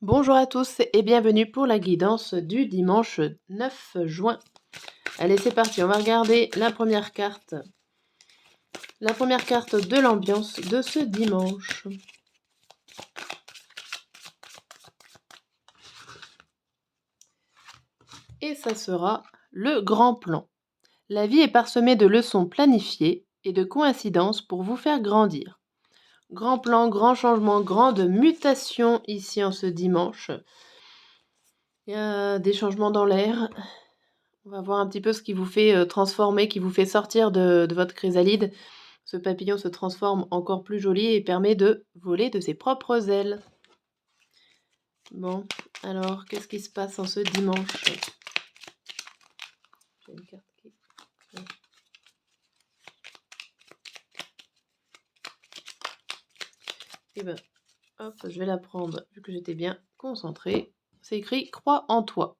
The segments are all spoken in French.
Bonjour à tous et bienvenue pour la guidance du dimanche 9 juin. Allez, c'est parti, on va regarder la première carte. La première carte de l'ambiance de ce dimanche. Et ça sera le grand plan. La vie est parsemée de leçons planifiées et de coïncidences pour vous faire grandir. Grand plan, grand changement, grande mutation ici en ce dimanche. Il y a des changements dans l'air. On va voir un petit peu ce qui vous fait transformer, qui vous fait sortir de votre chrysalide. Ce papillon se transforme encore plus joli et permet de voler de ses propres ailes. Bon, alors, qu'est-ce qui se passe en ce dimanche? J'ai une carte qui... Et ben, hop, je vais la prendre, vu que j'étais bien concentrée. C'est écrit « Crois en toi ».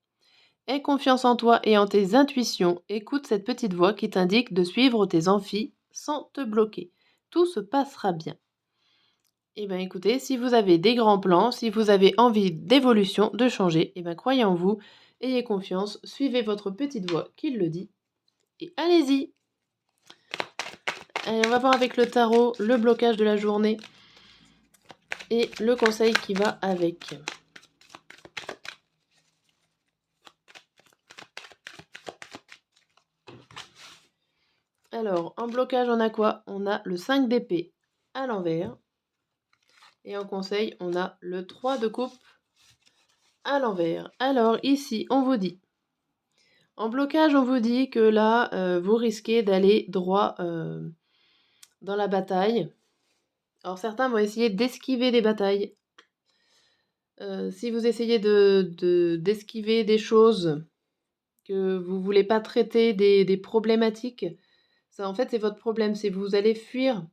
Aie confiance en toi et en tes intuitions. Écoute cette petite voix qui t'indique de suivre tes envies sans te bloquer. Tout se passera bien. Eh bien écoutez, si vous avez des grands plans, si vous avez envie d'évolution, de changer, eh bien croyez en vous, ayez confiance, suivez votre petite voix qui le dit et allez-y. Allez, on va voir avec le tarot le blocage de la journée et le conseil qui va avec. Alors, en blocage, on a quoi? On a le 5 d'épée à l'envers. Et en conseil, on a le 3 de coupe à l'envers. Alors ici, on vous dit, en blocage, on vous dit que là, vous risquez d'aller droit dans la bataille. Alors certains vont essayer d'esquiver des batailles. Si vous essayez d'esquiver des choses, que vous ne voulez pas traiter des problématiques, ça en fait c'est votre problème, c'est vous allez fuir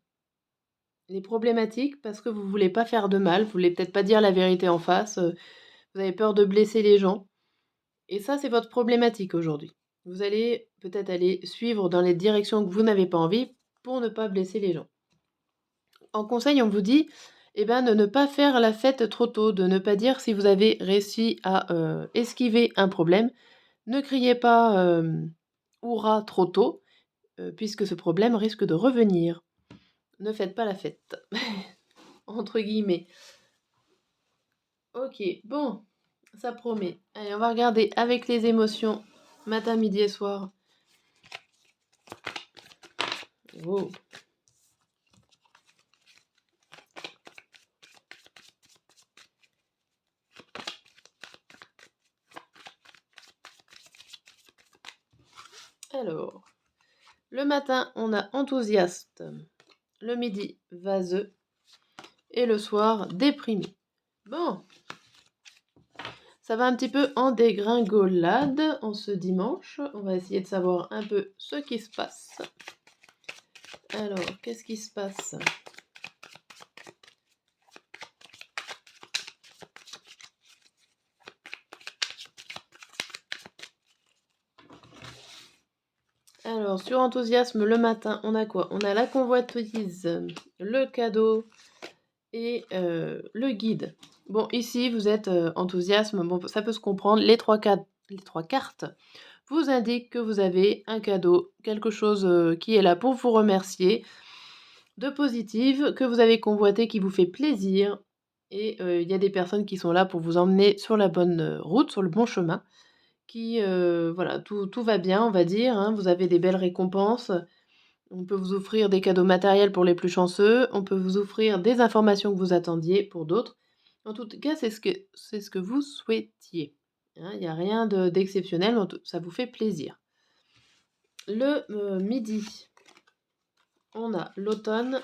les problématiques parce que vous ne voulez pas faire de mal, vous voulez peut-être pas dire la vérité en face, vous avez peur de blesser les gens. Et ça, c'est votre problématique aujourd'hui. Vous allez peut-être aller suivre dans les directions que vous n'avez pas envie pour ne pas blesser les gens. En conseil, on vous dit de ne pas faire la fête trop tôt, de ne pas dire si vous avez réussi à esquiver un problème. Ne criez pas hurrah trop tôt, puisque ce problème risque de revenir. Ne faites pas la fête, entre guillemets. Ok, bon, ça promet. Allez, on va regarder avec les émotions, matin, midi et soir. Oh. Alors, le matin, on a enthousiaste, le midi, vaseux, et le soir, déprimé. Bon, ça va un petit peu en dégringolade en ce dimanche. On va essayer de savoir un peu ce qui se passe. Alors, qu'est-ce qui se passe? Alors, sur enthousiasme, le matin, on a quoi? On a la convoitise, le cadeau et le guide. Bon, ici, vous êtes enthousiasme. Bon, ça peut se comprendre. Les trois cartes vous indiquent que vous avez un cadeau, quelque chose qui est là pour vous remercier, de positive, que vous avez convoité, qui vous fait plaisir. Et il y a des personnes qui sont là pour vous emmener sur la bonne route, sur le bon chemin. Voilà, tout va bien, on va dire, hein. Vous avez des belles récompenses. On peut vous offrir des cadeaux matériels pour les plus chanceux. On peut vous offrir des informations que vous attendiez pour d'autres. En tout cas, c'est ce que vous souhaitiez. Hein, il n'y a rien d'exceptionnel, ça vous fait plaisir. Le midi, on a l'automne,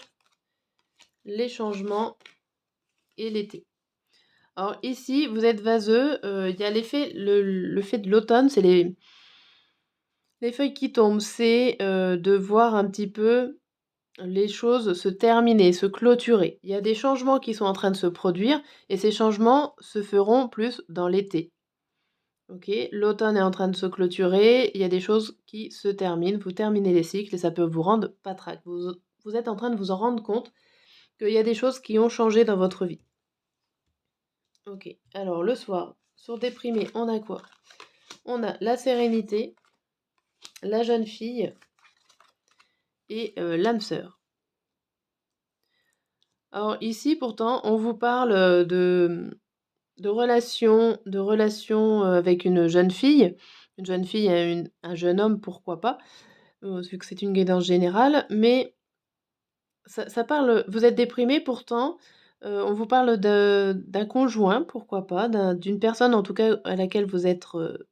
les changements et l'été. Alors ici, vous êtes vaseux, il y a l'effet de l'automne, c'est les feuilles qui tombent, c'est de voir un petit peu les choses se terminer, se clôturer. Il y a des changements qui sont en train de se produire et ces changements se feront plus dans l'été. Ok, l'automne est en train de se clôturer, il y a des choses qui se terminent, vous terminez les cycles et ça peut vous rendre patraque. Vous êtes en train de vous en rendre compte qu'il y a des choses qui ont changé dans votre vie. Ok, alors le soir, sur déprimé, on a quoi? On a la sérénité, la jeune fille et l'âme sœur. Alors ici, pourtant, on vous parle de relations avec une jeune fille et un jeune homme, pourquoi pas, vu que c'est une guidance générale, mais ça parle, vous êtes déprimé pourtant, on vous parle d'un conjoint, pourquoi pas, d'une personne en tout cas à laquelle vous êtes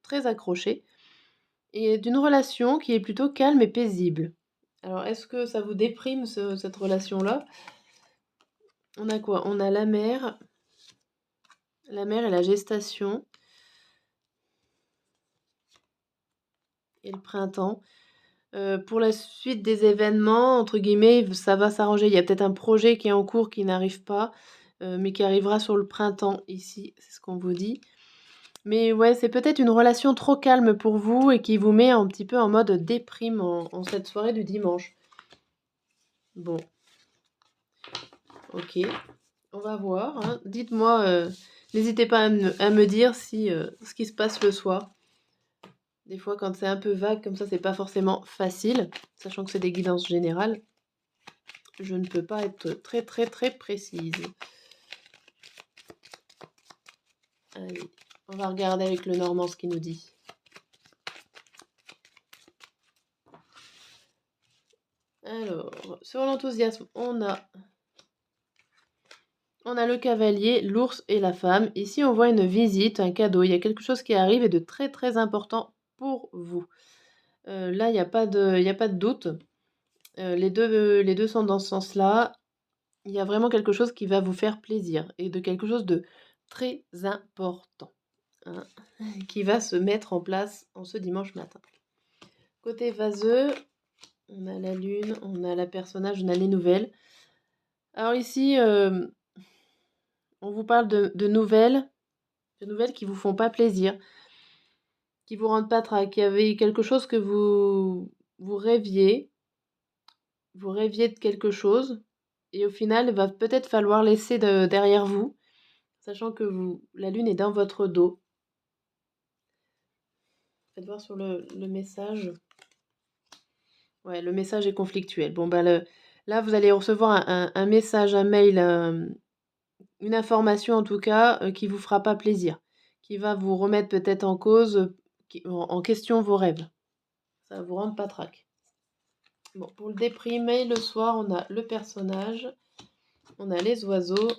très accroché, et d'une relation qui est plutôt calme et paisible. Alors, est-ce que ça vous déprime, cette relation-là? On a quoi? On a la mère et la gestation et le printemps. Pour la suite des événements, entre guillemets, ça va s'arranger. Il y a peut-être un projet qui est en cours qui n'arrive pas, mais qui arrivera sur le printemps ici, c'est ce qu'on vous dit. Mais ouais, c'est peut-être une relation trop calme pour vous et qui vous met un petit peu en mode déprime en cette soirée du dimanche. Bon, OK, on va voir, hein. Dites-moi, n'hésitez pas à me dire si, ce qui se passe le soir. Des fois, quand c'est un peu vague comme ça, c'est pas forcément facile, sachant que c'est des guidances générales. Je ne peux pas être très, très, très précise. Allez, on va regarder avec le Normand ce qu'il nous dit. Alors, sur l'enthousiasme, on a le cavalier, l'ours et la femme. Ici, on voit une visite, un cadeau. Il y a quelque chose qui arrive et de très, très important pour vous. Là, il n'y a pas de doute. Les deux sont dans ce sens-là. Il y a vraiment quelque chose qui va vous faire plaisir et de quelque chose de très important, hein, qui va se mettre en place en ce dimanche matin. Côté vaseux, on a la lune, on a la personnage, on a les nouvelles. Alors ici, on vous parle de nouvelles qui vous font pas plaisir, qui vous rendent pas trac. Il y avait quelque chose que vous rêviez de quelque chose, et au final, il va peut-être falloir laisser derrière vous, sachant que la lune est dans votre dos. Faites voir sur le message. Ouais, le message est conflictuel. Bon, bah, là, vous allez recevoir un message, un mail, une information en tout cas, qui vous fera pas plaisir, qui va vous remettre peut-être en cause, en question vos rêves. Ça va vous rendre patraque. Bon, pour le déprimer, le soir, on a le personnage, on a les oiseaux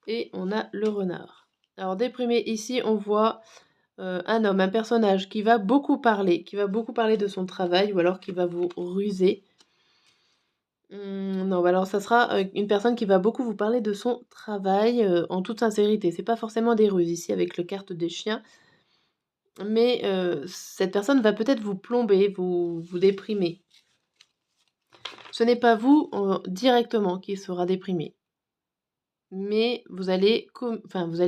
et on a le renard. Alors, déprimé, ici, on voit un homme, un personnage qui va beaucoup parler de son travail ou alors qui va vous ruser. Non, bah alors ça sera une personne qui va beaucoup vous parler de son travail en toute sincérité. C'est pas forcément des ruses ici avec le carte des chiens, mais cette personne va peut-être vous plomber, vous déprimer. Ce n'est pas vous directement qui sera déprimé, mais vous allez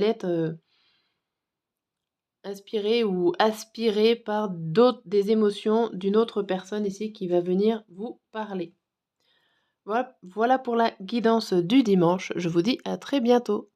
être inspiré ou aspiré par des émotions d'une autre personne ici qui va venir vous parler. Voilà pour la guidance du dimanche. Je vous dis à très bientôt.